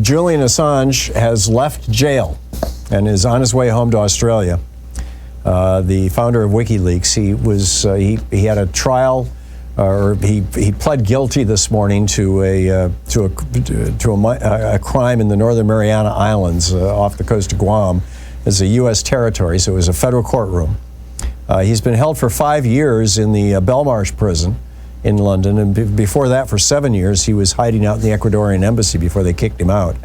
Julian Assange has left jail and is on his way home to Australia. The founder of WikiLeaks, he had a trial, or he pled guilty this morning to a crime in the Northern Mariana Islands off the coast of Guam. It's a U.S. territory, so it was a federal courtroom. He's been held for 5 years in the Belmarsh prison in London, and before that, for 7 years, he was hiding out in the Ecuadorian embassy before they kicked him out.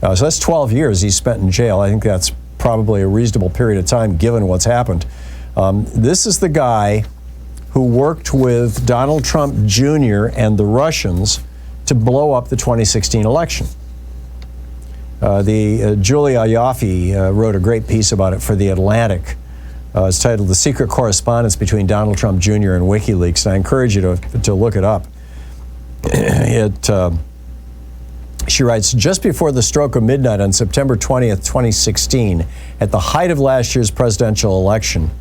So that's 12 years he's spent in jail. I think that's probably a reasonable period of time given what's happened. This is the guy who worked with Donald Trump Jr. and the Russians to blow up the 2016 election. Julia Yaffe wrote a great piece about it for The Atlantic. It's titled "The Secret Correspondence Between Donald Trump Jr. and WikiLeaks," and I encourage you to look it up. She writes, just before the stroke of midnight on September 20th, 2016, at the height of last year's presidential election,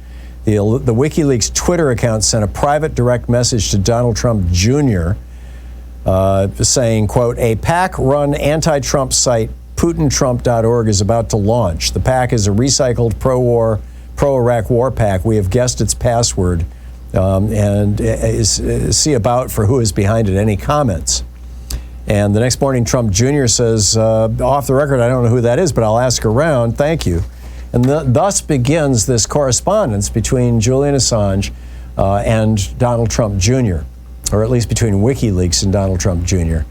the WikiLeaks Twitter account sent a private direct message to Donald Trump Jr. Saying, quote, "A PAC-run anti-Trump site, PutinTrump.org, is about to launch. The PAC is a recycled pro-Iraq war PAC. We have guessed its password and see about for who is behind it. Any comments?" And the next morning, Trump Jr. says, off the record, I don't know who that is, but I'll ask around. Thank you. And thus begins this correspondence between Julian Assange and Donald Trump Jr., or at least between WikiLeaks and Donald Trump Jr.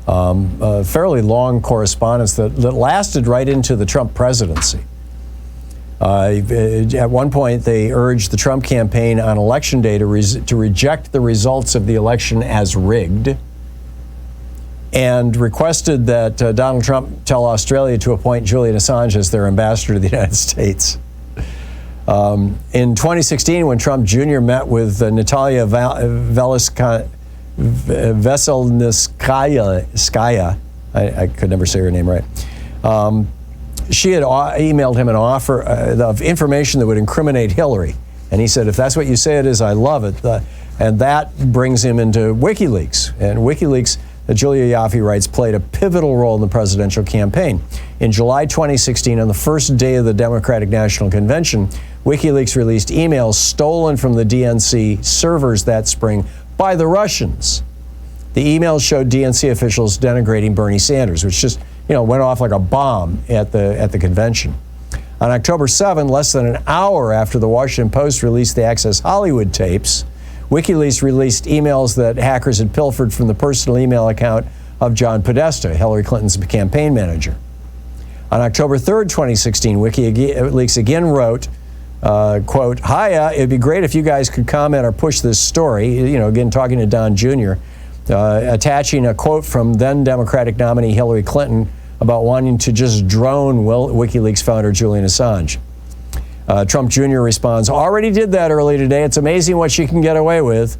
A fairly long correspondence that lasted right into the Trump presidency. At one point, they urged the Trump campaign on Election Day to reject the results of the election as rigged, and requested that Donald Trump tell Australia to appoint Julian Assange as their ambassador to the United States. In 2016, when Trump Jr. met with Natalia Veselnitskaya, I could never say her name right, she had emailed him an offer of information that would incriminate Hillary. And he said, if that's what you say it is, I love it. And that brings him into WikiLeaks. And WikiLeaks, Julia Yaffe writes, played a pivotal role in the presidential campaign. In July 2016, on the first day of the Democratic National Convention, WikiLeaks released emails stolen from the DNC servers that spring by the Russians. The emails showed DNC officials denigrating Bernie Sanders, which just went off like a bomb at the convention. On October 7, less than an hour after the Washington Post released the Access Hollywood tapes, WikiLeaks released emails that hackers had pilfered from the personal email account of John Podesta, Hillary Clinton's campaign manager. On October 3rd, 2016, WikiLeaks again wrote, quote, "Hiya, it'd be great if you guys could comment or push this story," again talking to Don Jr., attaching a quote from then Democratic nominee Hillary Clinton about wanting to just drone WikiLeaks founder Julian Assange. Trump Jr. responds, "Already did that early today. It's amazing what she can get away with."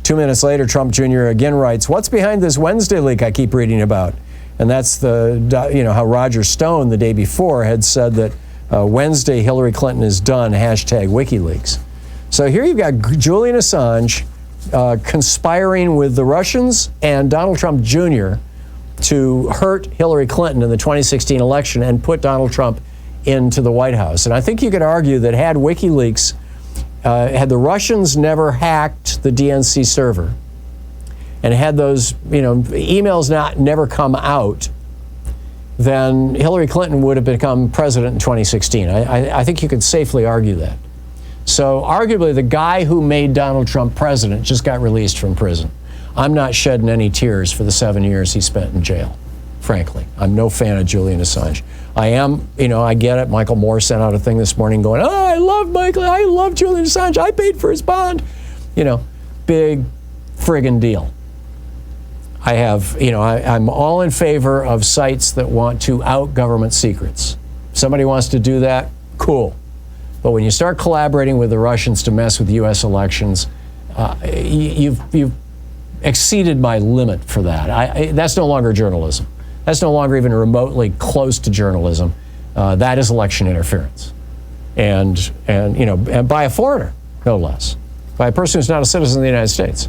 2 minutes later, Trump Jr. again writes, "What's behind this Wednesday leak I keep reading about?" And that's how Roger Stone the day before had said that Wednesday Hillary Clinton is done, #WikiLeaks. So here you've got Julian Assange conspiring with the Russians and Donald Trump Jr. to hurt Hillary Clinton in the 2016 election and put Donald Trump into the White House. And I think you could argue that had WikiLeaks, had the Russians never hacked the DNC server, and had those emails never come out, then Hillary Clinton would have become president in 2016. I think you could safely argue that. So arguably the guy who made Donald Trump president just got released from prison. I'm not shedding any tears for the 7 years he spent in jail, frankly. I'm no fan of Julian Assange. I am, I get it. Michael Moore sent out a thing this morning going, "Oh, I love Michael. I love Julian Assange. I paid for his bond." Big friggin' deal. I'm all in favor of sites that want to out government secrets. Somebody wants to do that, cool. But when you start collaborating with the Russians to mess with U.S. elections, you've exceeded my limit for that. That's no longer journalism. That's no longer even remotely close to journalism. That is election interference, and by a foreigner, no less, by a person who's not a citizen of the United States.